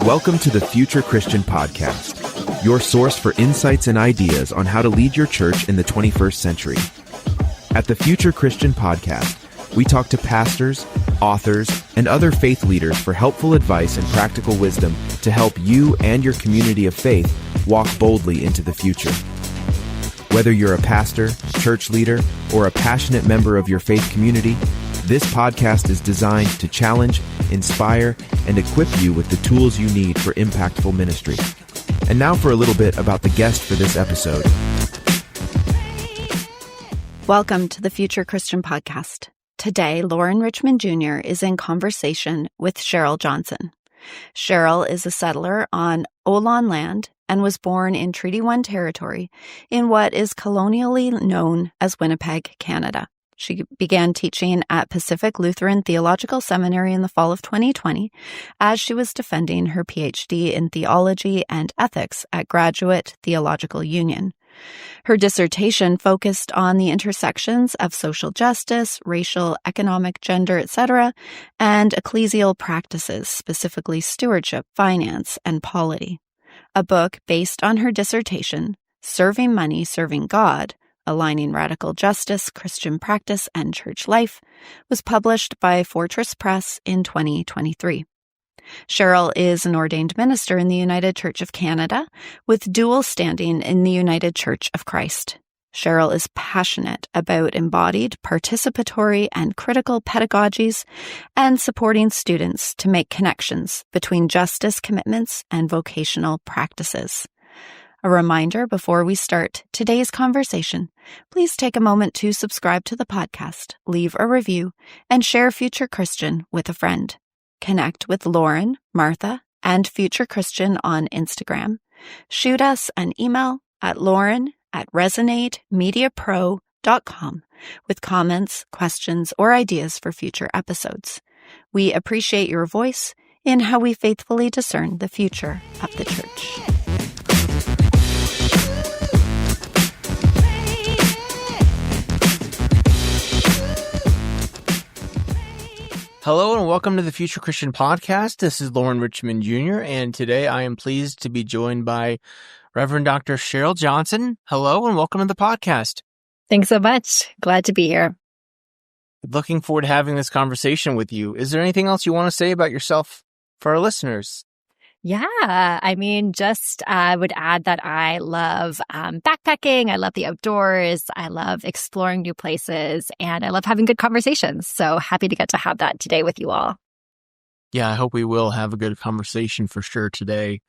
Welcome to the Future Christian Podcast, your source for insights and ideas on how to lead your church in the 21st century. At the Future Christian Podcast, we talk to pastors, authors, and other faith leaders for helpful advice and practical wisdom to help you and your community of faith walk boldly into the future. Whether you're a pastor, church leader, or a passionate member of your faith community, this podcast is designed to challenge, inspire, and equip you with the tools you need for impactful ministry. And now for a little bit about the guest for this episode. Welcome to the Future Christian Podcast. Today, Loren Richmond Jr. is in conversation with Sheryl Johnson. Sheryl is a settler on Ohlone land and was born in Treaty 1 territory in what is colonially known as Winnipeg, Canada. She began teaching at Pacific Lutheran Theological Seminary in the fall of 2020 as she was defending her PhD in theology and ethics at Graduate Theological Union. Her dissertation focused on the intersections of social justice, racial, economic, gender, etc., and ecclesial practices, specifically stewardship, finance, and polity. A book based on her dissertation, Serving Money, Serving God, Aligning Radical Justice, Christian Practice, and Church Life, was published by Fortress Press in 2023. Sheryl is an ordained minister in the United Church of Canada with dual standing in the United Church of Christ. Sheryl is passionate about embodied, participatory, and critical pedagogies and supporting students to make connections between justice commitments and vocational practices. A reminder before we start today's conversation, please take a moment to subscribe to the podcast, leave a review, and share Future Christian with a friend. Connect with Loren, Martha, and Future Christian on Instagram. Shoot us an email at loren@resonatemediapro.com with comments, questions, or ideas for future episodes. We appreciate your voice in how we faithfully discern the future of the church. Hello and welcome to the Future Christian Podcast. This is Loren Richmond Jr. and today I am pleased to be joined by Reverend Dr. Sheryl Johnson. Hello and welcome to the podcast. Thanks so much. Glad to be here. Looking forward to having this conversation with you. Is there anything else you want to say about yourself for our listeners? Yeah, I would add that I love backpacking. I love the outdoors. I love exploring new places, and I love having good conversations. So happy to get to have that today with you all. Yeah, I hope we will have a good conversation for sure today.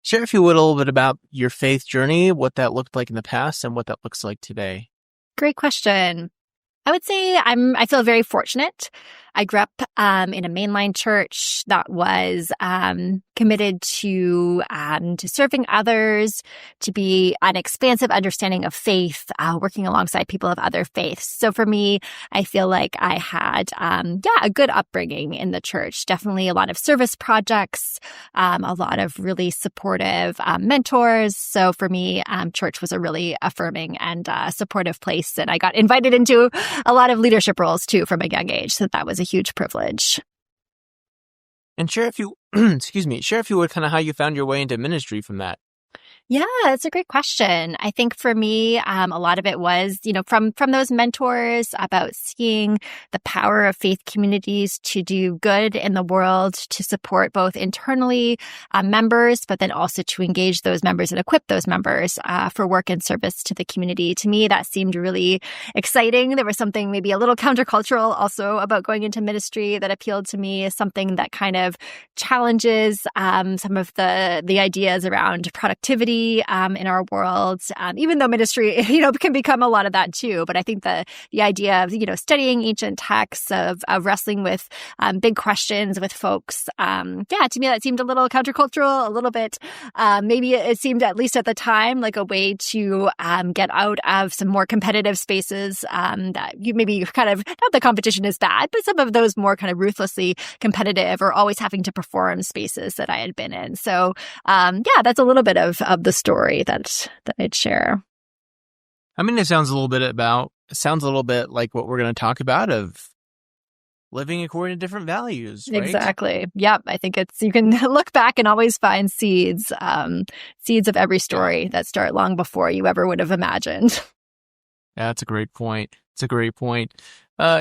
Share, if you would, a little bit about your faith journey, what that looked like in the past and what that looks like today. Great question. I would say I feel very fortunate. I grew up in a mainline church that was committed to serving others, to be an expansive understanding of faith, working alongside people of other faiths. So for me, I feel like I had a good upbringing in the church. Definitely a lot of service projects, a lot of really supportive mentors. So for me, church was a really affirming and supportive place, and I got invited into a lot of leadership roles too from a young age. So that was a huge privilege. And share if you, share if you would, kind of how you found your way into ministry from that. Yeah, that's a great question. I think for me, a lot of it was, from those mentors about seeing the power of faith communities to do good in the world, to support both internally members, but then also to engage those members and equip those members for work and service to the community. To me, that seemed really exciting. There was something maybe a little countercultural also about going into ministry that appealed to me as something that kind of challenges some of the ideas around productivity in our world, even though ministry, can become a lot of that too. But I think the idea of, studying ancient texts, of wrestling with big questions with folks, to me that seemed a little countercultural, a little bit, maybe it seemed, at least at the time, like a way to get out of some more competitive spaces that you maybe kind of, not that competition is bad, but some of those more kind of ruthlessly competitive or always having to perform spaces that I had been in. So that's a little bit of the story that I'd share. I mean, it sounds a little bit like what we're going to talk about, of living according to different values, right? Exactly. Yep. I think you can look back and always find seeds of every story that start long before you ever would have imagined. Yeah, that's a great point. It's a great point.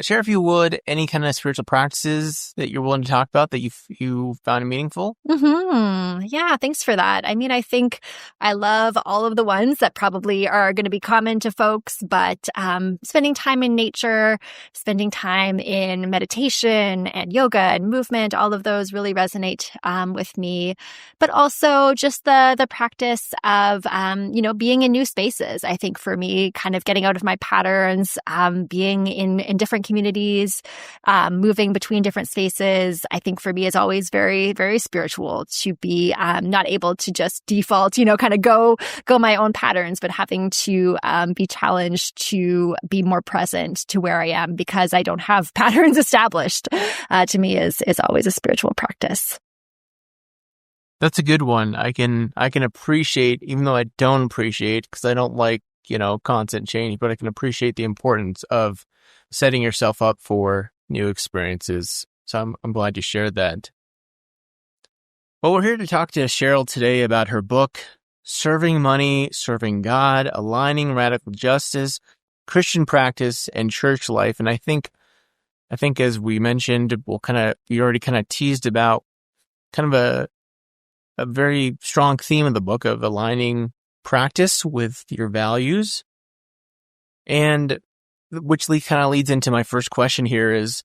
Share, if you would, any kind of spiritual practices that you're willing to talk about that you found meaningful? Yeah, thanks for that. I mean, I think I love all of the ones that probably are going to be common to folks, but spending time in nature, spending time in meditation and yoga and movement, all of those really resonate with me. But also just the practice of, being in new spaces. I think for me, kind of getting out of my patterns, being in different communities, moving between different spaces, I think for me is always very, very spiritual to be not able to just default, kind of go my own patterns, but having to be challenged to be more present to where I am because I don't have patterns established, to me is always a spiritual practice. That's a good one. I can appreciate, even though I don't appreciate, because I don't like, constant change, but I can appreciate the importance of setting yourself up for new experiences. So I'm glad you shared that. Well, we're here to talk to Sheryl today about her book, Serving Money, Serving God, Aligning Radical Justice, Christian Practice, and Church Life. And I think as we mentioned, you already kind of teased about kind of a very strong theme of the book of aligning practice with your values. And which kind of leads into my first question here is,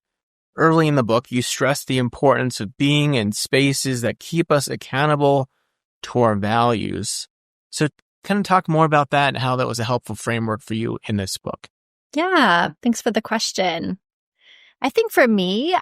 early in the book, you stress the importance of being in spaces that keep us accountable to our values. So kind of talk more about that and how that was a helpful framework for you in this book. Yeah, thanks for the question. I think for me,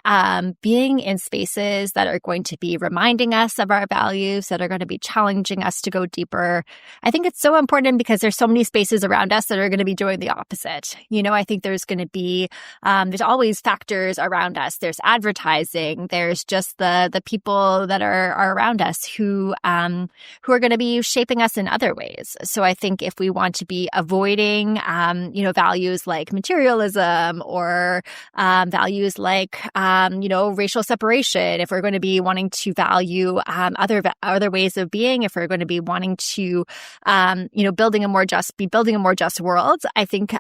being in spaces that are going to be reminding us of our values, that are going to be challenging us to go deeper, I think it's so important because there's so many spaces around us that are going to be doing the opposite. I think there's going to be, there's always factors around us. There's advertising. There's just the people that are around us who are going to be shaping us in other ways. So I think if we want to be avoiding, values like materialism or values like, racial separation, if we're going to be wanting to value other ways of being, if we're going to be wanting to, building a more just world, I think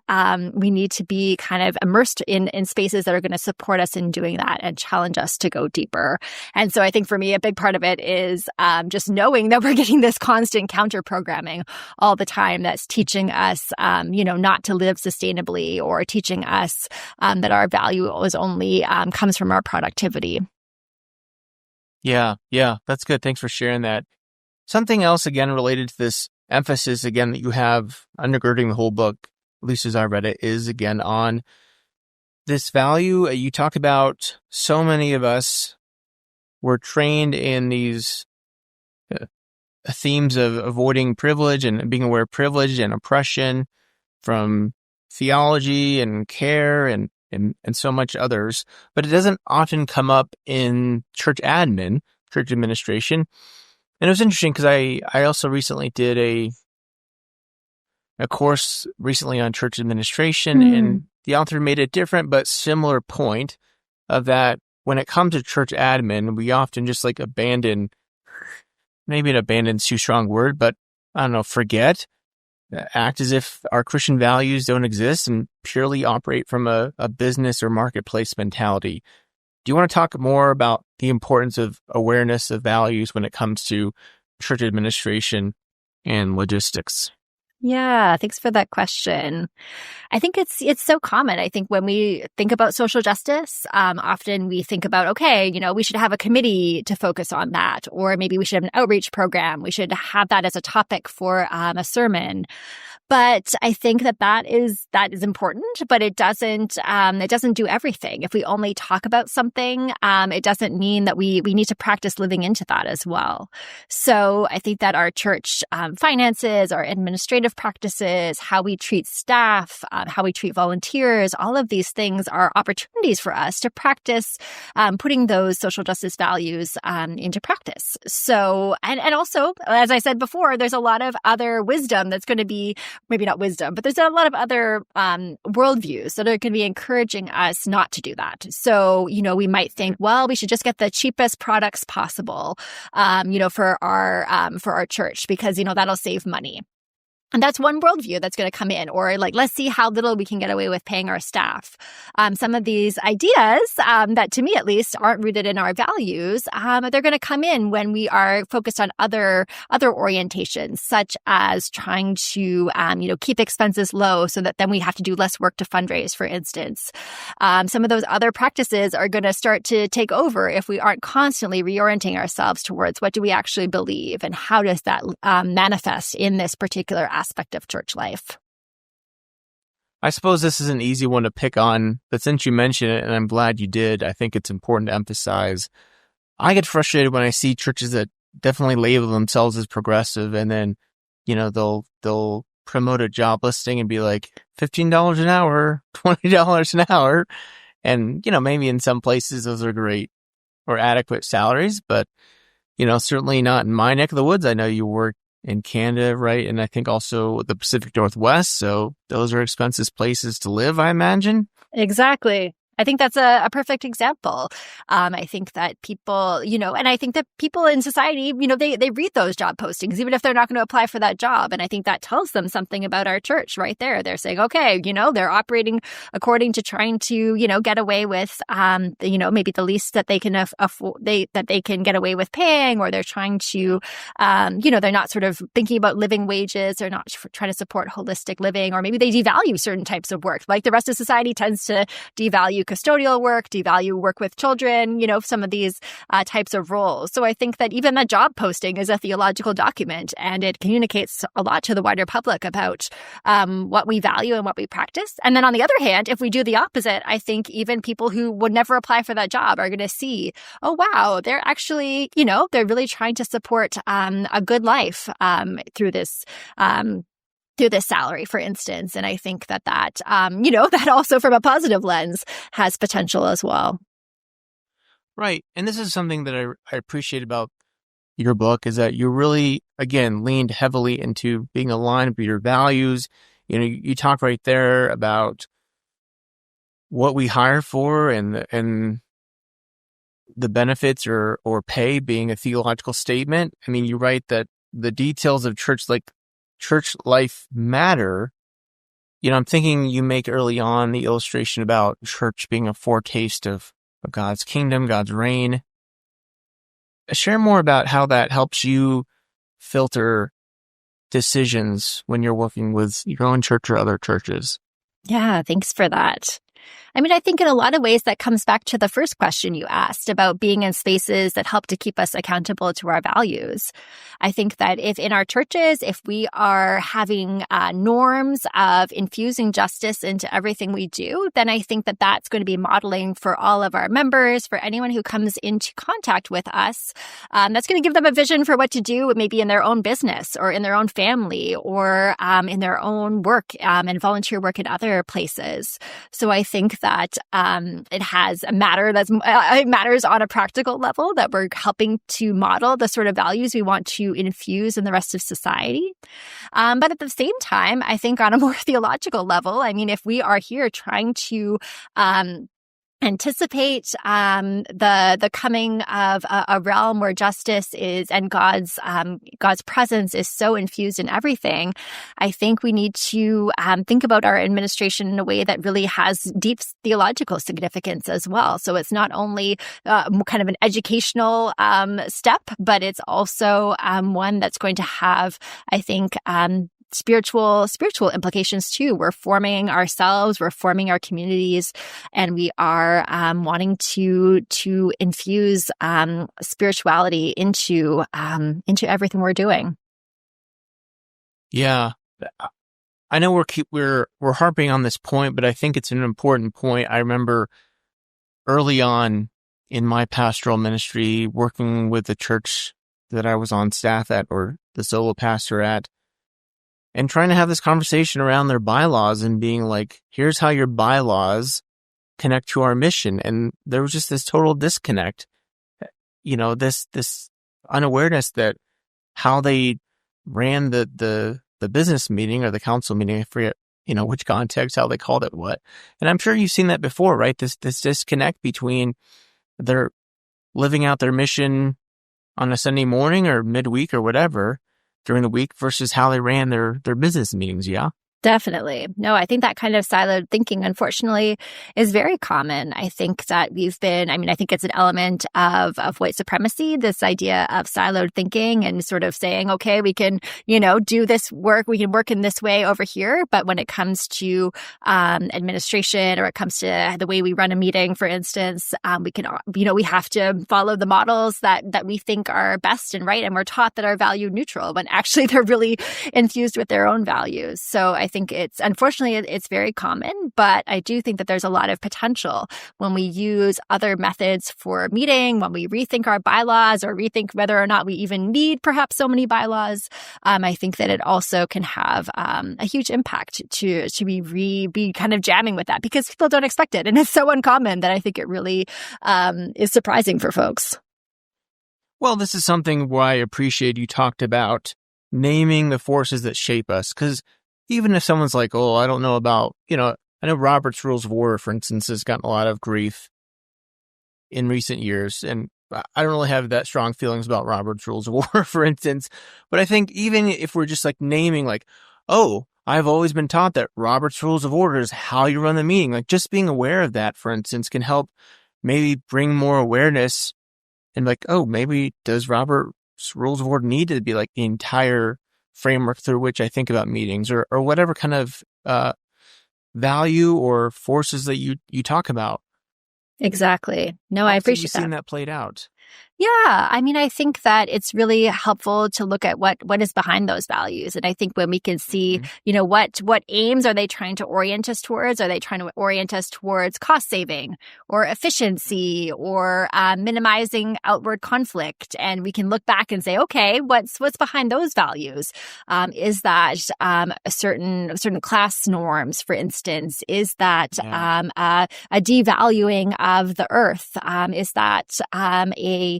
we need to be kind of immersed in spaces that are going to support us in doing that and challenge us to go deeper. And so I think for me, a big part of it is just knowing that we're getting this constant counter programming all the time that's teaching us, not to live sustainably, or teaching us that our value is only comes from our productivity. Yeah, that's good. Thanks for sharing that. Something else, again, related to this emphasis, again, that you have undergirding the whole book, at least as I read it, is, again, on this value. You talk about so many of us were trained in these themes of avoiding privilege and being aware of privilege and oppression from theology and care and so much others, but it doesn't often come up in church administration. And it was interesting because I also recently did a course recently on church administration, and the author made a different but similar point of that when it comes to church admin, we often just abandon, maybe an abandon's too strong word, but I don't know, forget, act as if our Christian values don't exist and purely operate from a business or marketplace mentality. Do you want to talk more about the importance of awareness of values when it comes to church administration and logistics? Yeah, thanks for that question. I think it's so common. I think when we think about social justice, often we think about, okay, we should have a committee to focus on that, or maybe we should have an outreach program. We should have that as a topic for a sermon. But I think that is important, but it doesn't do everything. If we only talk about something, it doesn't mean that we need to practice living into that as well. So I think that our church finances, our administrative practices, how we treat staff, how we treat volunteers, all of these things are opportunities for us to practice putting those social justice values into practice. So, and also, as I said before, there's a lot of other wisdom that's going to be maybe not wisdom, but there's a lot of other worldviews that are going to be encouraging us not to do that. So, we might think, well, we should just get the cheapest products possible, for our church because, that'll save money. And that's one worldview that's going to come in, or let's see how little we can get away with paying our staff. Some of these ideas that, to me at least, aren't rooted in our values, they're going to come in when we are focused on other orientations, such as trying to, keep expenses low so that then we have to do less work to fundraise, for instance. Some of those other practices are going to start to take over if we aren't constantly reorienting ourselves towards what do we actually believe and how does that manifest in this particular aspect of church life. I suppose this is an easy one to pick on, but since you mentioned it, and I'm glad you did, I think it's important to emphasize. I get frustrated when I see churches that definitely label themselves as progressive, and then, they'll promote a job listing and be like $15 an hour, $20 an hour, and maybe in some places those are great or adequate salaries, but certainly not in my neck of the woods. I know you work in Canada, right? And I think also the Pacific Northwest. So those are expensive places to live, I imagine. Exactly. I think that's a perfect example. I think that people, and I think that people in society, they read those job postings, even if they're not going to apply for that job. And I think that tells them something about our church right there. They're saying, okay, they're operating according to trying to, get away with, maybe the least that they can afford, that they can get away with paying, or they're trying to, they're not sort of thinking about living wages. They're not trying to support holistic living, or maybe they devalue certain types of work. Like the rest of society tends to devalue custodial work, devalue work with children, some of these types of roles. So I think that even the job posting is a theological document, and it communicates a lot to the wider public about what we value and what we practice. And then on the other hand, if we do the opposite, I think even people who would never apply for that job are going to see, oh, wow, they're actually, they're really trying to support a good life through this salary, for instance. And I think that, that also from a positive lens has potential as well. Right. And this is something that I appreciate about your book is that you really, again, leaned heavily into being aligned with your values. You talk right there about what we hire for and the benefits or pay being a theological statement. I mean, you write that the details of church life matter. I'm thinking you make early on the illustration about church being a foretaste of God's kingdom, God's reign. Share more about how that helps you filter decisions when you're working with your own church or other churches. Yeah, thanks for that. I mean, I think in a lot of ways that comes back to the first question you asked about being in spaces that help to keep us accountable to our values. I think that if in our churches, if we are having norms of infusing justice into everything we do, then I think that that's going to be modeling for all of our members, for anyone who comes into contact with us. That's going to give them a vision for what to do, maybe in their own business or in their own family or in their own work and volunteer work in other places. So I think that it has it matters on a practical level that we're helping to model the sort of values we want to infuse in the rest of society. But at the same time, I think on a more theological level, I mean, if we are here trying to anticipate the coming of a realm where justice is and God's presence is so infused in everything, I think we need to think about our administration in a way that really has deep theological significance as well. So it's not only kind of an educational step, but it's also one that's going to have, I think, spiritual implications too. We're forming ourselves, we're forming our communities, and we are wanting to infuse spirituality into everything we're doing. Yeah, I know we're harping on this point, but I think it's an important point. I remember early on in my pastoral ministry, working with the church that I was on staff at, or the solo pastor at, and trying to have this conversation around their bylaws and being like, here's how your bylaws connect to our mission. And there was just this total disconnect, this unawareness that how they ran the the business meeting or the council meeting. I forget, which context, how they called it what. And I'm sure you've seen that before, right? This disconnect between their living out their mission on a Sunday morning or midweek or whatever during the week versus how they ran their business meetings. Yeah. Definitely. No, I think that kind of siloed thinking, unfortunately, is very common. I think that I think it's an element of white supremacy, this idea of siloed thinking and sort of saying, okay, we can, do this work, we can work in this way over here. But when it comes to administration or it comes to the way we run a meeting, for instance, we have to follow the models that we think are best and right. And we're taught that are value neutral when actually they're really infused with their own values. So I think unfortunately, it's very common, but I do think that there's a lot of potential when we use other methods for meeting, when we rethink our bylaws or rethink whether or not we even need perhaps so many bylaws. I think that it also can have a huge impact to be kind of jamming with that because people don't expect it. And it's so uncommon that I think it really is surprising for folks. Well, this is something where I appreciate you talked about naming the forces that shape us, because even if someone's like, oh, I don't know about, I know Robert's Rules of Order, for instance, has gotten a lot of grief in recent years. And I don't really have that strong feelings about Robert's Rules of Order, for instance. But I think even if we're just like naming like, oh, I've always been taught that Robert's Rules of Order is how you run the meeting. Like just being aware of that, for instance, can help maybe bring more awareness and like, oh, maybe does Robert's Rules of Order need to be like the entire framework through which I think about meetings or whatever kind of value or forces that you talk about. Exactly. No, I appreciate that. You've seen that played out. Yeah. I mean, I think that it's really helpful to look at what is behind those values. And I think when we can see, what aims are they trying to orient us towards? Are they trying to orient us towards cost saving or efficiency or minimizing outward conflict? And we can look back and say, okay, what's behind those values? Is that a certain class norms, for instance? Is that a devaluing of the earth? Is that a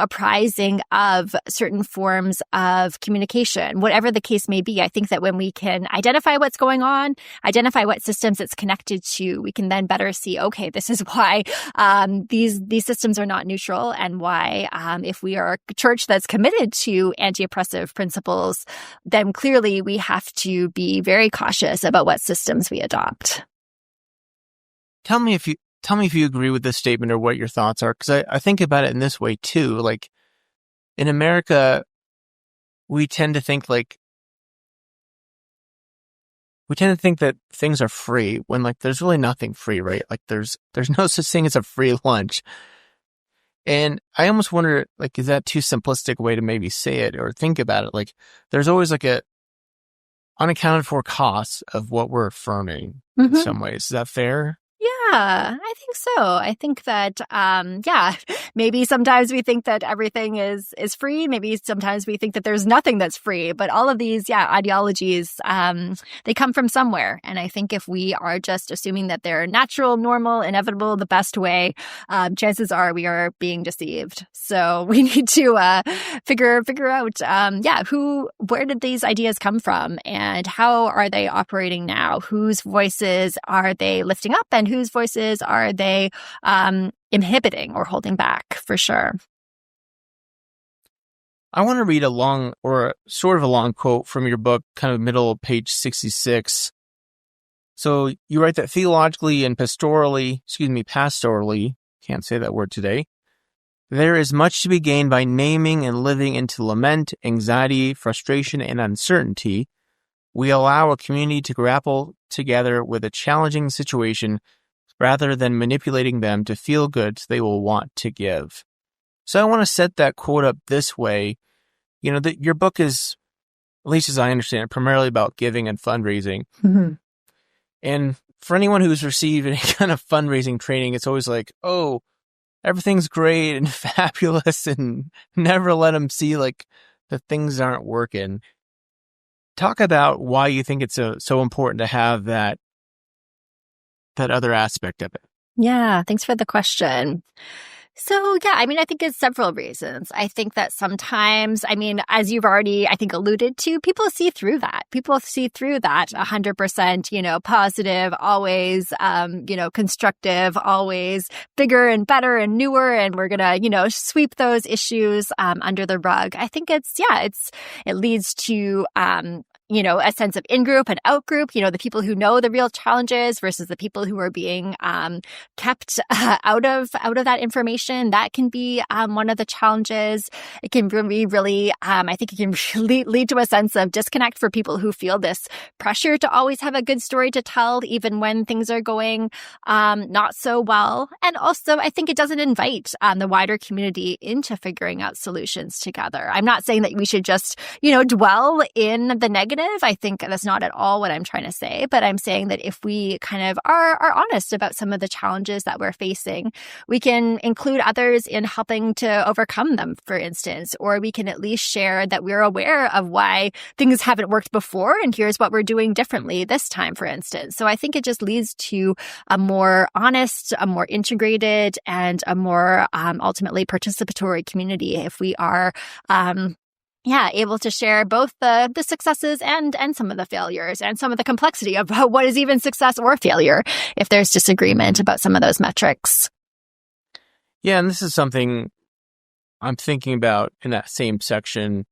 prizing of certain forms of communication, whatever the case may be? I think that when we can identify what's going on, identify what systems it's connected to, we can then better see, okay, this is why these systems are not neutral and why if we are a church that's committed to anti-oppressive principles, then clearly we have to be very cautious about what systems we adopt. Tell me if you agree with this statement or what your thoughts are, because I think about it in this way too. Like in America, we tend to think that things are free when like there's really nothing free, right? Like there's no such thing as a free lunch. And I almost wonder, like, is that too simplistic a way to maybe say it or think about it? Like there's always like a unaccounted for costs of what we're affirming in some ways. Is that fair? Yeah, I think so. I think that, maybe sometimes we think that everything is free. Maybe sometimes we think that there's nothing that's free. But all of these, ideologies, they come from somewhere. And I think if we are just assuming that they're natural, normal, inevitable, the best way, chances are we are being deceived. So we need to figure out, where did these ideas come from and how are they operating now? Whose voices are they lifting up and whose voices are they inhibiting or holding back, for sure? I want to read a long quote from your book, kind of middle of page 66. So you write that theologically and pastorally, can't say that word today, there is much to be gained by naming and living into lament, anxiety, frustration, and uncertainty. We allow a community to grapple together with a challenging situation rather than manipulating them to feel goods they will want to give. So I want to set that quote up this way. Your book is, at least as I understand it, primarily about giving and fundraising. Mm-hmm. And for anyone who's received any kind of fundraising training, it's always like, oh, everything's great and fabulous, and never let them see like that things aren't working. Talk about why you think it's so important to have that other aspect of it. Yeah, thanks for the question. So, yeah, I mean, I think it's several reasons. I think that sometimes, I mean, as you've already, I think, alluded to, people see through that. People see through that 100%, positive, always, constructive, always bigger and better and newer. And we're going to, sweep those issues under the rug. I think it leads to, a sense of in-group and out-group, the people who know the real challenges versus the people who are being kept out of that information. That can be one of the challenges. It can really, I think it can really lead to a sense of disconnect for people who feel this pressure to always have a good story to tell, even when things are going not so well. And also, I think it doesn't invite the wider community into figuring out solutions together. I'm not saying that we should just, dwell in the negative. I think that's not at all what I'm trying to say, but I'm saying that if we kind of are honest about some of the challenges that we're facing, we can include others in helping to overcome them, for instance, or we can at least share that we're aware of why things haven't worked before and here's what we're doing differently this time, for instance. So I think it just leads to a more honest, a more integrated, and a more ultimately participatory community if we are able to share both the successes and some of the failures and some of the complexity of what is even success or failure if there's disagreement about some of those metrics. Yeah, and this is something I'm thinking about in that same section.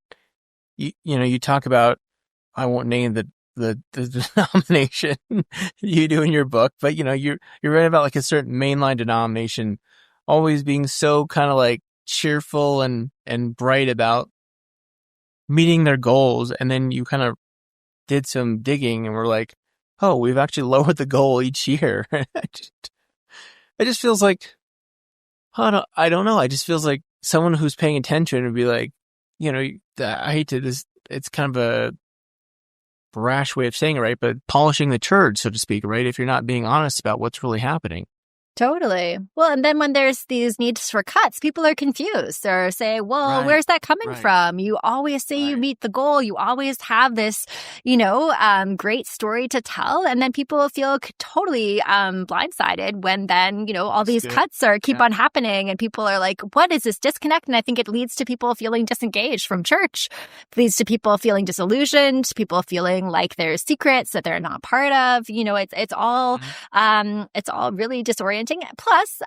You talk about, I won't name the denomination you do in your book, but you're right about like a certain mainline denomination always being so kind of like cheerful and bright about meeting their goals, and then you kind of did some digging and we're like, oh, we've actually lowered the goal each year. It just feels like, I don't know. It just feels like someone who's paying attention would be like, I hate to this. It's kind of a brash way of saying it, right? But polishing the turd, so to speak, right? If you're not being honest about what's really happening. Totally. Well, and then when there's these needs for cuts, people are confused or say, well, Right. Where's that coming Right. from? You always say you meet the goal. You always have this, great story to tell. And then people feel totally blindsided when then, all these cuts keep on happening and people are like, what is this disconnect? And I think it leads to people feeling disengaged from church. It leads to people feeling disillusioned, people feeling like there's secrets that they're not part of. It's all really disorienting. Plus,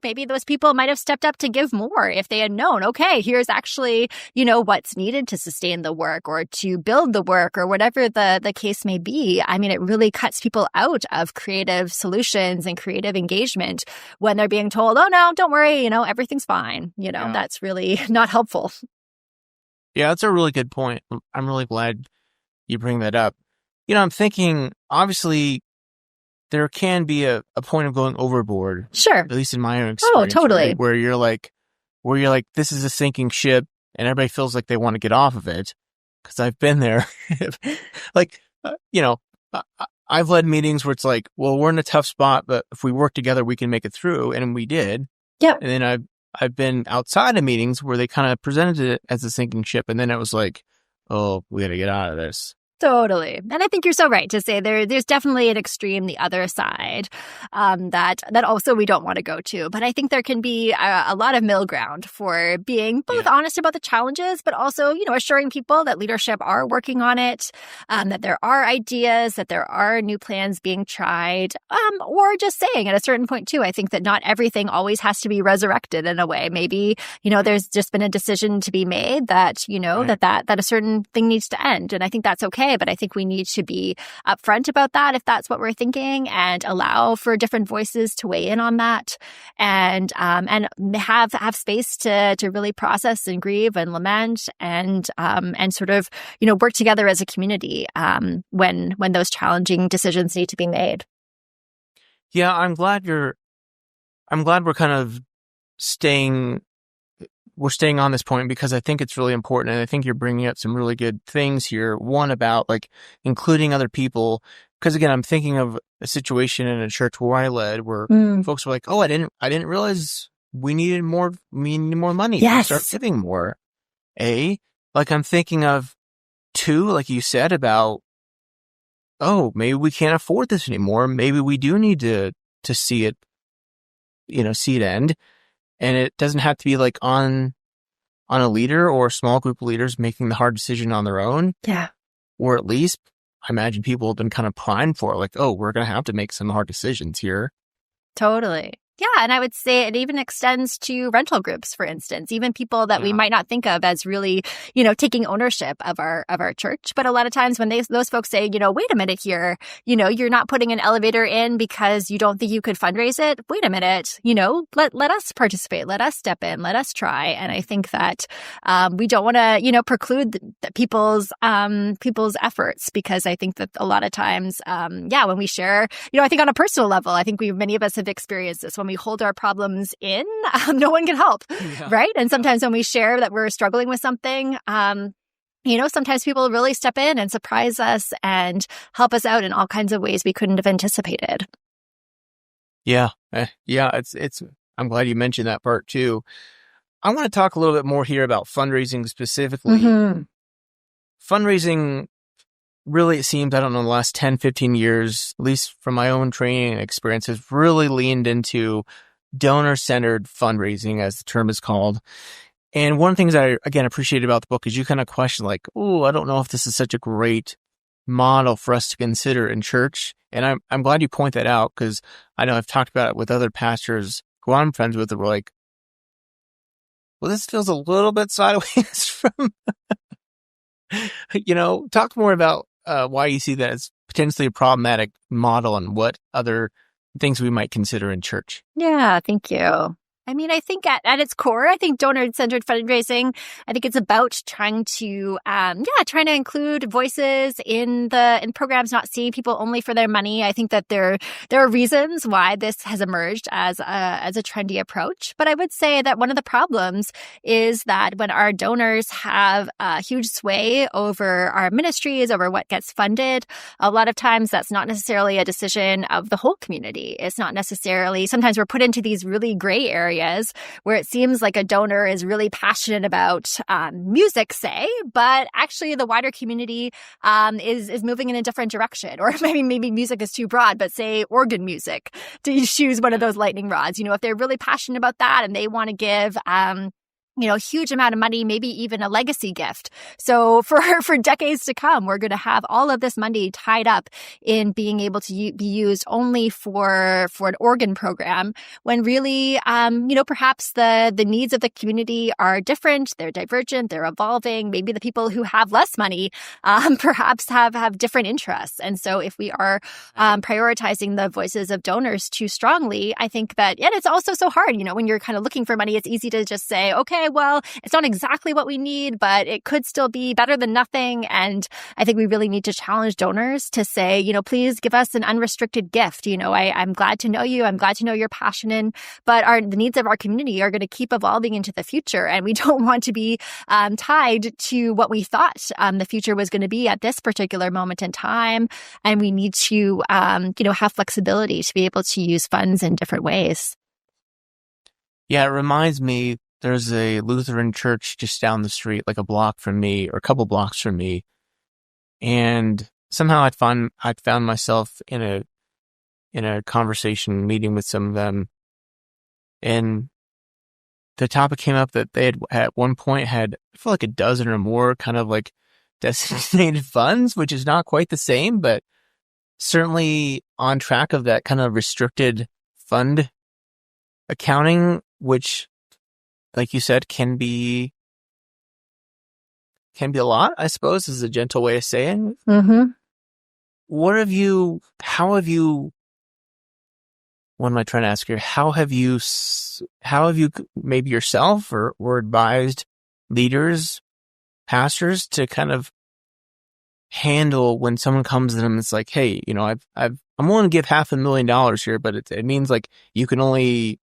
maybe those people might have stepped up to give more if they had known, okay, here's actually, what's needed to sustain the work or to build the work or whatever the case may be. I mean, it really cuts people out of creative solutions and creative engagement when they're being told, oh, no, don't worry, everything's fine. That's really not helpful. Yeah, that's a really good point. I'm really glad you bring that up. I'm thinking, obviously, there can be a point of going overboard. Sure. At least in my own experience. Oh, totally. Right? Where you're like, this is a sinking ship and everybody feels like they want to get off of it. Because I've been there. I've led meetings where it's like, well, we're in a tough spot, but if we work together, we can make it through. And we did. Yeah. And then I've been outside of meetings where they kind of presented it as a sinking ship. And then it was like, oh, we got to get out of this. Totally. And I think you're so right to say there's definitely an extreme, the other side, that also we don't want to go to. But I think there can be a lot of middle ground for being both honest about the challenges, but also, assuring people that leadership are working on it, that there are ideas, that there are new plans being tried, or just saying at a certain point too, I think that not everything always has to be resurrected in a way. Maybe, there's just been a decision to be made that, that a certain thing needs to end. And I think that's okay. But I think we need to be upfront about that if that's what we're thinking, and allow for different voices to weigh in on that, and have space to really process and grieve and lament and sort of work together as a community when those challenging decisions need to be made. Yeah, I'm glad we're kind of staying on this point because I think it's really important. And I think you're bringing up some really good things here. One about like including other people. Because again, I'm thinking of a situation in a church where I led where folks were like, oh, I didn't realize we needed more money. Yes. Start giving more. Like I'm thinking of two, like you said about, oh, maybe we can't afford this anymore. Maybe we do need to see it end. And it doesn't have to be like on a leader or a small group of leaders making the hard decision on their own. Yeah. Or at least, I imagine people have been kind of primed for it, like, oh, we're going to have to make some hard decisions here. Totally. Yeah. And I would say it even extends to rental groups, for instance, even people that we might not think of as really, taking ownership of our church. But a lot of times when those folks say, wait a minute here, you're not putting an elevator in because you don't think you could fundraise it. Wait a minute, let us participate. Let us step in. Let us try. And I think that we don't want to, preclude people's efforts, because I think that a lot of times, when we share, I think on a personal level, I think many of us have experienced this. When we hold our problems in, no one can help, right? And sometimes when we share that we're struggling with something, sometimes people really step in and surprise us and help us out in all kinds of ways we couldn't have anticipated. Yeah. It's. I'm glad you mentioned that part too. I want to talk a little bit more here about fundraising specifically. Mm-hmm. Fundraising, really, it seems, I don't know, the last 10, 15 years, at least from my own training and experience, has really leaned into donor-centered fundraising, as the term is called. And one of the things I, again, appreciate about the book is you kind of question like, oh, I don't know if this is such a great model for us to consider in church. And I'm glad you point that out, because I know I've talked about it with other pastors who I'm friends with that were like, well, this feels a little bit sideways from, talk more about why you see that as potentially a problematic model and what other things we might consider in church. Yeah, thank you. I mean, I think at its core, I think donor-centered fundraising, I think it's about trying to include voices in programs, not seeing people only for their money. I think that there are reasons why this has emerged as a trendy approach. But I would say that one of the problems is that when our donors have a huge sway over our ministries, over what gets funded, a lot of times that's not necessarily a decision of the whole community. It's not necessarily, sometimes we're put into these really gray areas where it seems like a donor is really passionate about music, say, but actually the wider community is moving in a different direction. Or maybe music is too broad, but say organ music, to choose one of those lightning rods. If they're really passionate about that and they want to give a huge amount of money, maybe even a legacy gift. So for decades to come, we're going to have all of this money tied up in being able to be used only for an organ program, when really, perhaps the needs of the community are different. They're divergent. They're evolving. Maybe the people who have less money, perhaps have different interests. And so if we are prioritizing the voices of donors too strongly, I think that, and it's also so hard, when you're kind of looking for money, it's easy to just say, okay, well, it's not exactly what we need, but it could still be better than nothing. And I think we really need to challenge donors to say, please give us an unrestricted gift. I'm glad to know you. I'm glad to know you're passionate, but the needs of our community are going to keep evolving into the future. And we don't want to be tied to what we thought the future was going to be at this particular moment in time. And we need to, have flexibility to be able to use funds in different ways. Yeah, it reminds me, there's a Lutheran church just down the street, like a block from me or a couple blocks from me. And somehow I'd found myself in a conversation meeting with some of them. And the topic came up that they had at one point had, I feel like, a dozen or more kind of like designated funds, which is not quite the same, but certainly on track of that kind of restricted fund accounting, which, like you said, can be a lot, I suppose, is a gentle way of saying. Mm-hmm. What am I trying to ask here? How have you maybe yourself or advised leaders, pastors, to kind of handle when someone comes to them and it's like, hey, I'm willing to give $500,000 here, but it means like you can only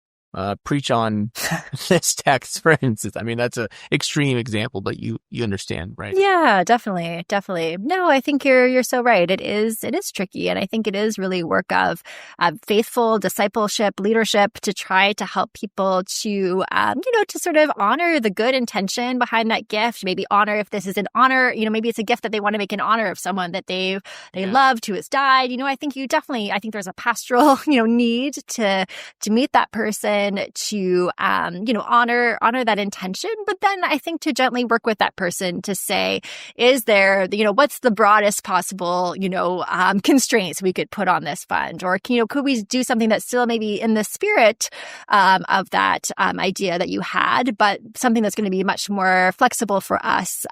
preach on this text, for instance. I mean, that's an extreme example, but you understand, right? Yeah, definitely. No, I think you're so right. It is tricky. And I think it is really work of faithful discipleship, leadership to try to help people to, to sort of honor the good intention behind that gift. Maybe honor if this is an honor, maybe it's a gift that they want to make in honor of someone that they loved who has died. I think there's a pastoral, need to meet that person person to, honor that intention. But then I think to gently work with that person to say, is there, what's the broadest possible, constraints we could put on this fund? Or, could we do something that's still maybe in the spirit of that idea that you had, but something that's going to be much more flexible for us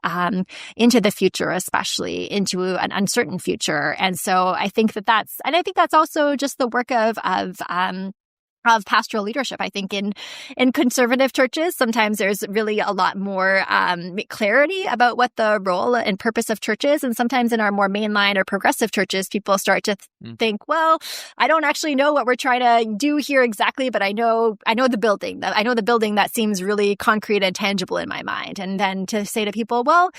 into the future, especially into an uncertain future. And so I think that's also just the work of pastoral leadership. I think in conservative churches, sometimes there's really a lot more clarity about what the role and purpose of church is. And sometimes in our more mainline or progressive churches, people start to think, well, I don't actually know what we're trying to do here exactly, but I know the building. I know the building that seems really concrete and tangible in my mind. And then to say to people, well,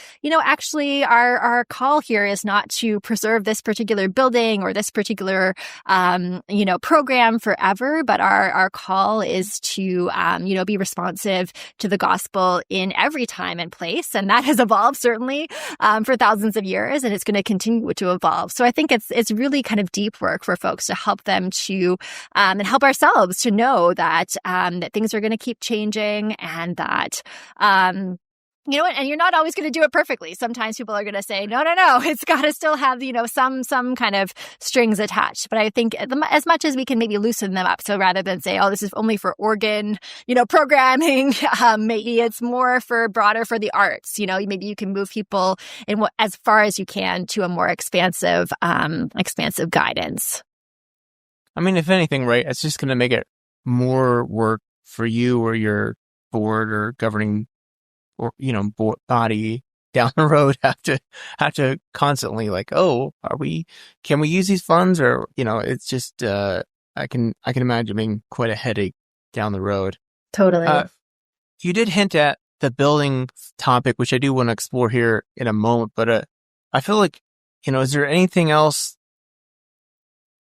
actually our call here is not to preserve this particular building or this particular, program forever, but our call is to, be responsive to the gospel in every time and place. And that has evolved certainly for thousands of years, and it's going to continue to evolve. So I think it's really kind of deep work for folks to help them to, and help ourselves to know that, that things are going to keep changing and that, and you're not always going to do it perfectly. Sometimes people are going to say, no, it's got to still have, some kind of strings attached. But I think as much as we can maybe loosen them up. So rather than say, oh, this is only for organ, programming, maybe it's more broader for the arts. Maybe you can move people as far as you can to a more expansive guidance. I mean, if anything, right, it's just going to make it more work for you or your board or governing or, body down the road have to constantly can we use these funds? Or, it's just, I can imagine being quite a headache down the road. Totally. You did hint at the building topic, which I do want to explore here in a moment, but, I feel like, is there anything else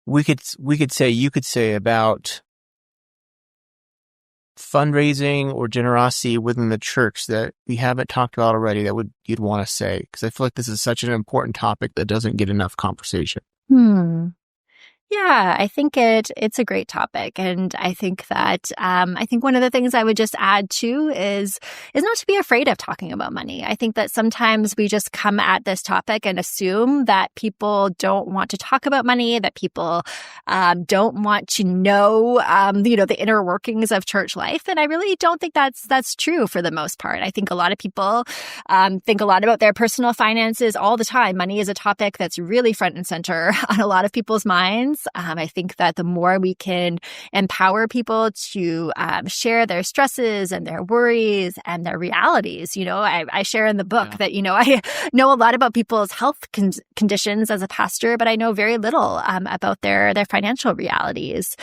you could say about fundraising or generosity within the church that we haven't talked about already that you'd want to say? Because I feel like this is such an important topic that doesn't get enough conversation. Yeah, I think it's a great topic. And I think that, one of the things I would just add too is not to be afraid of talking about money. I think that sometimes we just come at this topic and assume that people don't want to talk about money, that people, don't want to know, the inner workings of church life. And I really don't think that's true for the most part. I think a lot of people, think a lot about their personal finances all the time. Money is a topic that's really front and center on a lot of people's minds. I think that the more we can empower people to share their stresses and their worries and their realities, I share in the book that, I know a lot about people's health conditions as a pastor, but I know very little about their financial realities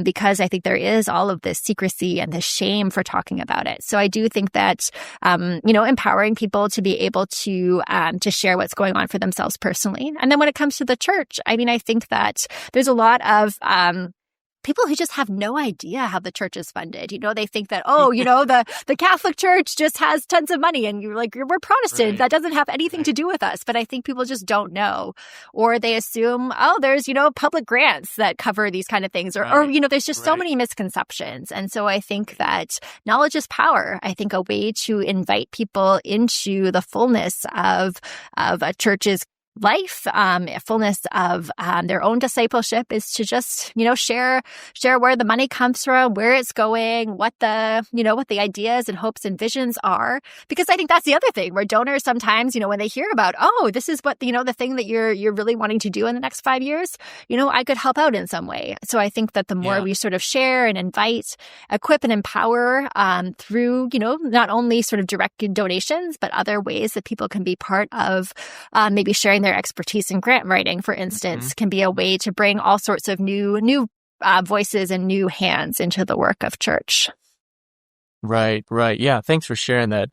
because I think there is all of this secrecy and this shame for talking about it. So I do think that, empowering people to be able to share what's going on for themselves personally. And then when it comes to the church, I think that there's a lot of people who just have no idea how the church is funded. They think that, the Catholic Church just has tons of money and you're like, we're Protestant. Right. That doesn't have anything to do with us. But I think people just don't know. Or they assume, there's, public grants that cover these kind of things. Or there's just so many misconceptions. And so I think that knowledge is power. I think a way to invite people into the fullness of a church's life, fullness of their own discipleship is to just, share where the money comes from, where it's going, what the ideas and hopes and visions are. Because I think that's the other thing where donors sometimes, when they hear about, this is what, the thing that you're really wanting to do in the next 5 years, I could help out in some way. So I think that the more we sort of share and invite, equip and empower through, not only sort of direct donations, but other ways that people can be part of maybe sharing their expertise in grant writing, for instance, can be a way to bring all sorts of new voices and new hands into the work of church. Right. Yeah. Thanks for sharing that.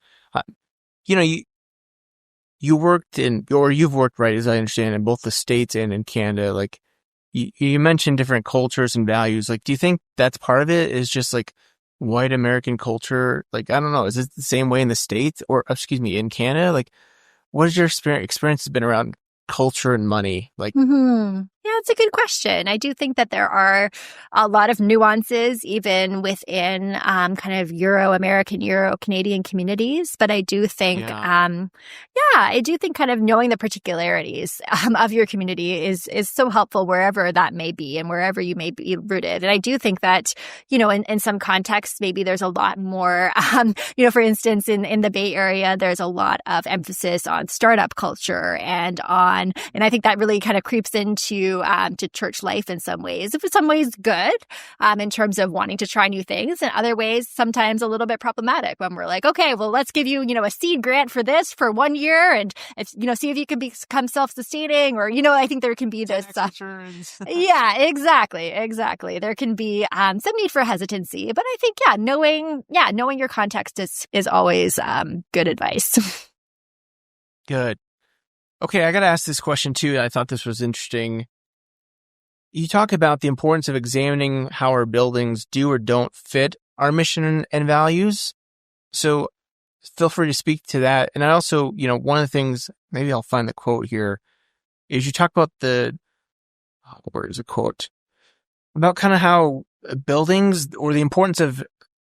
You've worked, right, as I understand, in both the States and in Canada. Like you mentioned different cultures and values. Like, do you think that's part of it? Is just like white American culture? Like, I don't know. Is it the same way in the States or, in Canada? Like, what has your experience been around culture and money? Like, Yeah, That's a good question. I do think that there are a lot of nuances even within kind of Euro-American, Euro-Canadian communities. But I do think, I do think kind of knowing the particularities of your community is so helpful wherever that may be and wherever you may be rooted. And I do think that, in some contexts, maybe there's a lot more, for instance, in the Bay Area, there's a lot of emphasis on startup culture and I think that really kind of creeps into to church life in some ways. In some ways, good in terms of wanting to try new things, and other ways sometimes a little bit problematic when we're like, okay, well, let's give you a seed grant for this for 1 year, and see if you can become self-sustaining, or I think there can be this. Yeah, exactly. There can be some need for hesitancy, but I think knowing your context is always good advice. Good. Okay, I got to ask this question too. I thought this was interesting. You talk about the importance of examining how our buildings do or don't fit our mission and values. So feel free to speak to that. And I also, one of the things, maybe I'll find the quote here, is you talk about where is the quote? About kind of how buildings, or the importance of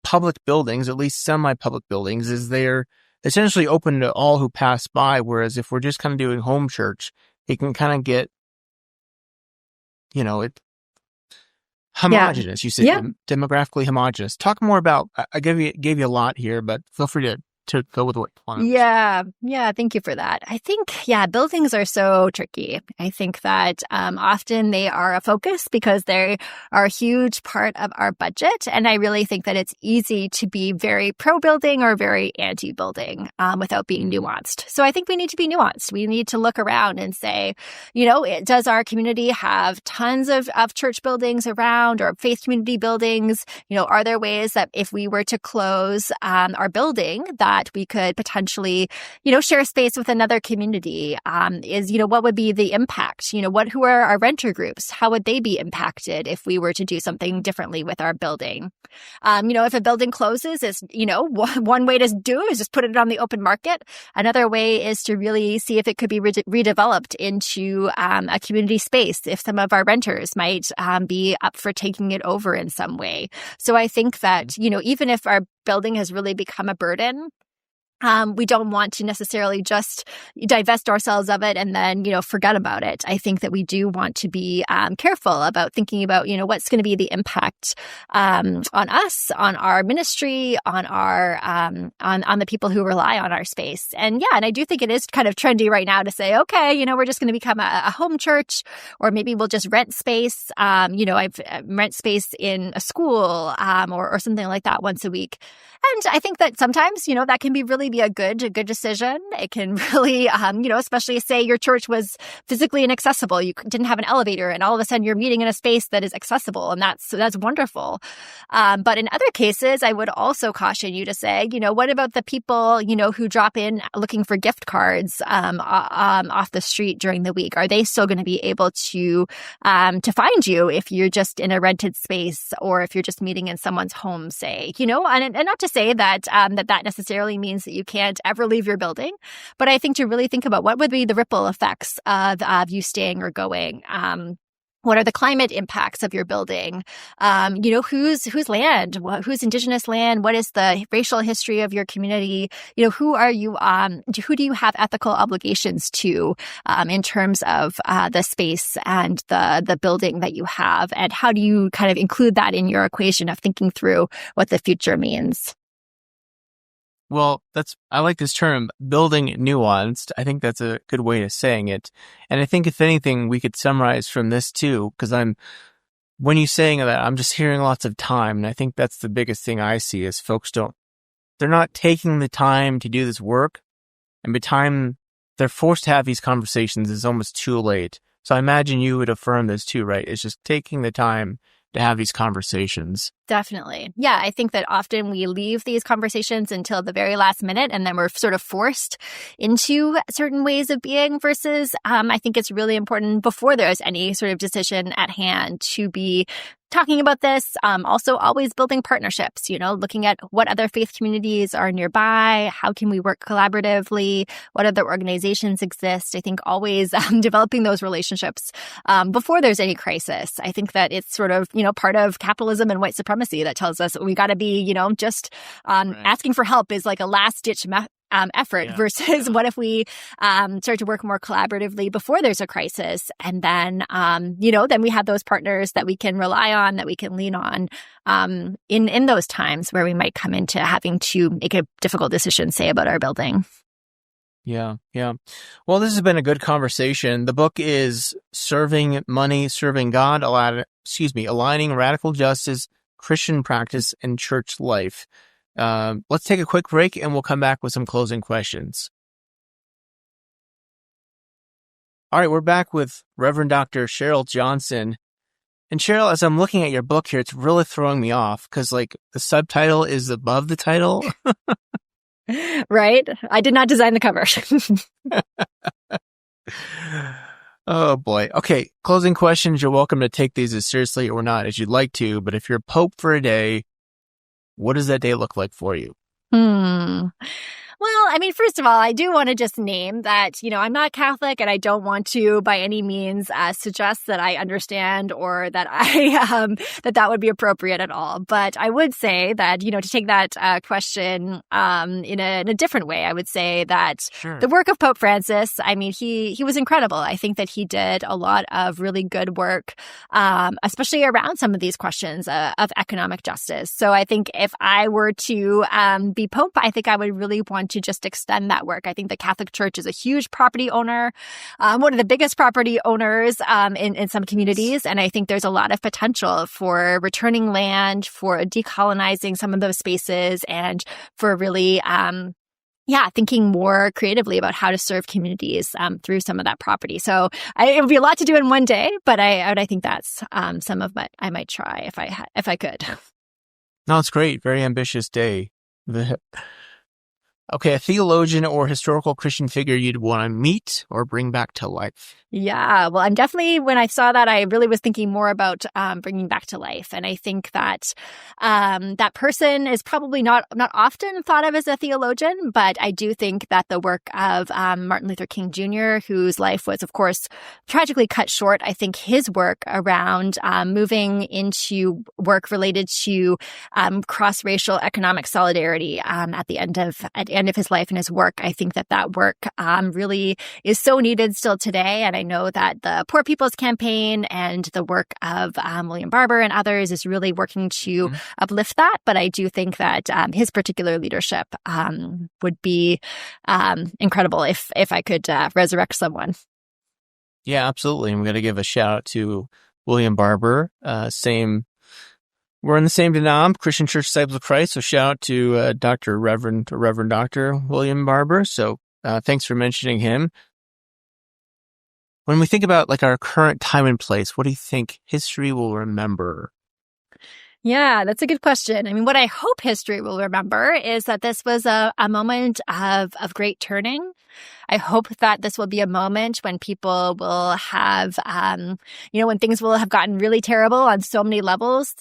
public buildings, at least semi-public buildings, is they're essentially open to all who pass by, whereas if we're just kind of doing home church, it can kind of get, homogenous. You said demographically homogenous. Talk more about, I gave you a lot here, but feel free to go with what you want. Yeah. Thank you for that. I think, buildings are so tricky. I think that often they are a focus because they are a huge part of our budget. And I really think that it's easy to be very pro-building or very anti-building without being nuanced. So I think we need to be nuanced. We need to look around and say, does our community have tons of church buildings around, or faith community buildings? Are there ways that if we were to close our building, that we could potentially, share space with another community? What would be the impact? Who are our renter groups? How would they be impacted if we were to do something differently with our building? If a building closes, one way to do is just put it on the open market. Another way is to really see if it could be redeveloped into a community space, if some of our renters might be up for taking it over in some way. So I think that, even if our building has really become a burden, we don't want to necessarily just divest ourselves of it and then, forget about it. I think that we do want to be careful about thinking about, what's going to be the impact on us, on our ministry, on our on the people who rely on our space. And I do think it is kind of trendy right now to say, okay, we're just going to become a home church, or maybe we'll just rent space. I've rent space in a school or something like that once a week. And I think that sometimes, that can really be a good decision. It can really, especially say your church was physically inaccessible. You didn't have an elevator, and all of a sudden you're meeting in a space that is accessible, and that's wonderful. But in other cases, I would also caution you to say, what about the people, who drop in looking for gift cards off the street during the week? Are they still going to be able to find you if you're just in a rented space, or if you're just meeting in someone's home, say, and not to say that that necessarily means that you can't ever leave your building, but I think to really think about what would be the ripple effects of you staying or going. What are the climate impacts of your building? Whose land? Whose Indigenous land? What is the racial history of your community? Who are you? Who do you have ethical obligations to in terms of the space and the building that you have? And how do you kind of include that in your equation of thinking through what the future means? Well, I like this term, building nuanced. I think that's a good way of saying it. And I think if anything, we could summarize from this too, because when you're saying that, I'm just hearing lots of time. And I think that's the biggest thing I see is folks they're not taking the time to do this work. And by the time they're forced to have these conversations, it's almost too late. So I imagine you would affirm this too, right? It's just taking the time to have these conversations. Definitely. Yeah, I think that often we leave these conversations until the very last minute, and then we're sort of forced into certain ways of being versus I think it's really important before there's any sort of decision at hand to be talking about this. Also, always building partnerships, looking at what other faith communities are nearby. How can we work collaboratively? What other organizations exist? I think always developing those relationships before there's any crisis. I think that it's sort of, part of capitalism and white supremacy that tells us we got to be, just asking for help is like a last ditch effort versus what if we start to work more collaboratively before there's a crisis, and then then we have those partners that we can rely on, that we can lean on in those times where we might come into having to make a difficult decision, say, about our building. Yeah. Well, this has been a good conversation. The book is Serving Money, Serving God, Aligning Radical Justice, Christian Practice, and Church Life. Let's take a quick break and we'll come back with some closing questions. All right, we're back with Reverend Dr. Sheryl Johnson. And Sheryl, as I'm looking at your book here, it's really throwing me off because the subtitle is above the title. Right? I did not design the cover. Oh boy. Okay, closing questions. You're welcome to take these as seriously or not as you'd like to, but if you're Pope for a day, what does that day look like for you? Well, first of all, I do want to just name that, I'm not Catholic, and I don't want to by any means suggest that I understand or that I that would be appropriate at all. But I would say that, to take that question in a different way, I would say that the work of Pope Francis, he was incredible. I think that he did a lot of really good work, especially around some of these questions of economic justice. So I think if I were to be Pope, I think I would really want to just extend that work. I think the Catholic Church is a huge property owner, one of the biggest property owners in some communities. And I think there's a lot of potential for returning land, for decolonizing some of those spaces, and for really thinking more creatively about how to serve communities through some of that property. So it would be a lot to do in one day, but I think that's some of what I might try if I could. No, it's great. Very ambitious day. Okay, a theologian or historical Christian figure you'd want to meet or bring back to life. Yeah, well, I'm definitely, when I saw that, I really was thinking more about bringing back to life. And I think that that person is probably not often thought of as a theologian, but I do think that the work of Martin Luther King Jr., whose life was, of course, tragically cut short, I think his work around moving into work related to cross-racial economic solidarity at the end of his life and his work, I think that work really is so needed still today. And I know that the Poor People's Campaign and the work of William Barber and others is really working to uplift that. But I do think that his particular leadership would be incredible if I could resurrect someone. Yeah, absolutely. I'm going to give a shout out to William Barber. We're in the same denom, Christian Church Disciples of Christ. So shout out to Reverend Dr. William Barber. So thanks for mentioning him. When we think about our current time and place, what do you think history will remember? Yeah, that's a good question. What I hope history will remember is that this was a moment of great turning. I hope that this will be a moment when people will have, when things will have gotten really terrible on so many levels,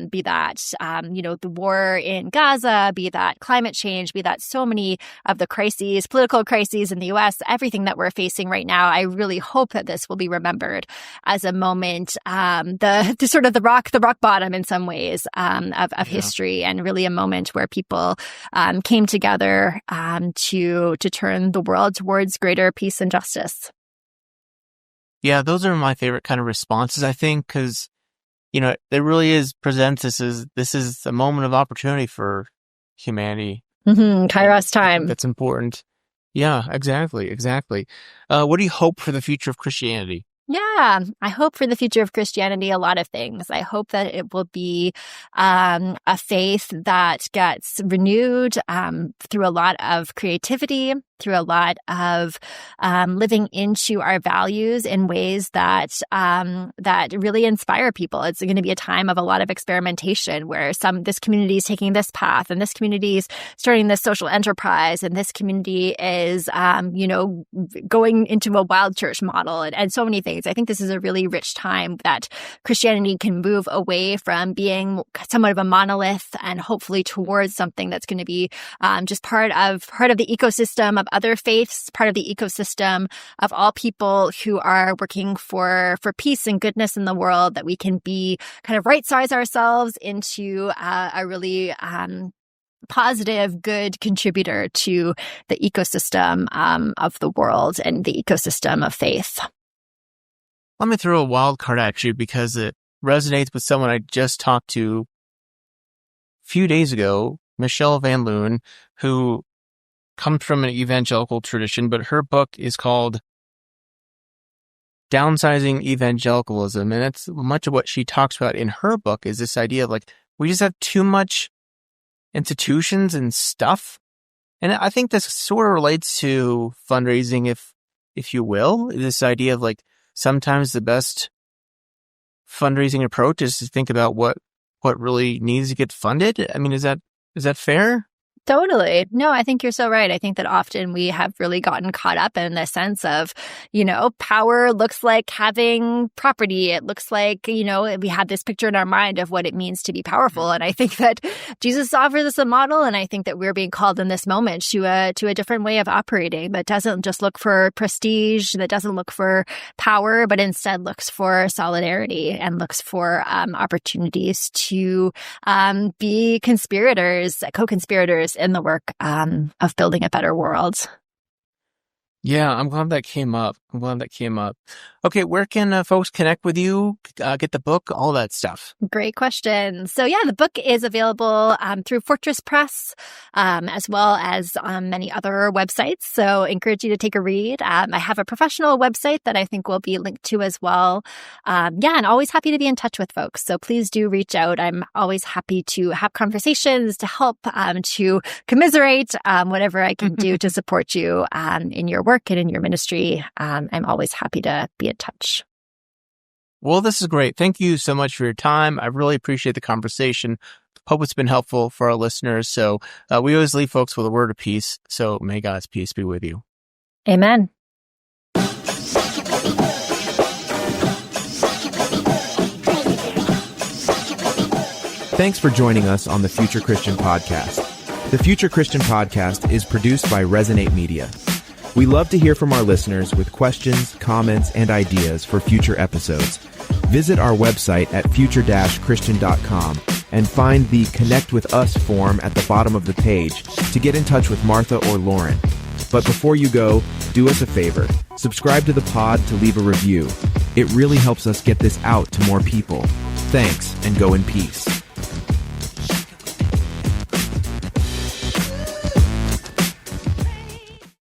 be that, the war in Gaza, be that climate change, be that so many of the crises, political crises in the U.S., everything that we're facing right now. I really hope that this will be remembered as a moment, the rock bottom in some ways of history, and really a moment where people came together to turn the world towards greater peace and justice. Yeah, those are my favorite kind of responses, I think, because, it really presents this is a moment of opportunity for humanity. Kairos time. That's important. Yeah, exactly. What do you hope for the future of Christianity? Yeah, I hope for the future of Christianity a lot of things. I hope that it will be a faith that gets renewed through a lot of creativity, through a lot of living into our values in ways that really inspire people. It's going to be a time of a lot of experimentation where this community is taking this path, and this community is starting this social enterprise, and this community is going into a wild church model, and so many things. I think this is a really rich time that Christianity can move away from being somewhat of a monolith and hopefully towards something that's going to be just part of the ecosystem of other faiths, part of the ecosystem of all people who are working for peace and goodness in the world, that we can be kind of right-size ourselves into a really positive, good contributor to the ecosystem of the world and the ecosystem of faith. Let me throw a wild card at you because it resonates with someone I just talked to a few days ago, Michelle Van Loon, who comes from an evangelical tradition, but her book is called Downsizing Evangelicalism. And it's much of what she talks about in her book is this idea of we just have too much institutions and stuff. And I think this sort of relates to fundraising, if you will, this idea of sometimes the best fundraising approach is to think about what really needs to get funded. I mean, is that fair? Totally. No, I think you're so right. I think that often we have really gotten caught up in the sense of, power looks like having property. It looks like, we have this picture in our mind of what it means to be powerful. And I think that Jesus offers us a model. And I think that we're being called in this moment to a different way of operating that doesn't just look for prestige, that doesn't look for power, but instead looks for solidarity and looks for opportunities to be co-conspirators in the work of building a better world. Yeah, I'm glad that came up. Okay, where can folks connect with you, get the book, all that stuff? Great question. So yeah, the book is available through Fortress Press, as well as many other websites. So encourage you to take a read. I have a professional website that I think will be linked to as well. And always happy to be in touch with folks. So please do reach out. I'm always happy to have conversations, to help, to commiserate, whatever I can do to support you in your work and in your ministry. I'm always happy to be in touch. Well, this is great. Thank you so much for your time. I really appreciate the conversation. Hope it's been helpful for our listeners. So we always leave folks with a word of peace. So may God's peace be with you. Amen. Thanks for joining us on the Future Christian Podcast. The Future Christian Podcast is produced by Resonate Media. We love to hear from our listeners with questions, comments, and ideas for future episodes. Visit our website at future-christian.com and find the Connect with Us form at the bottom of the page to get in touch with Martha or Loren. But before you go, do us a favor. Subscribe to the pod to leave a review. It really helps us get this out to more people. Thanks, and go in peace.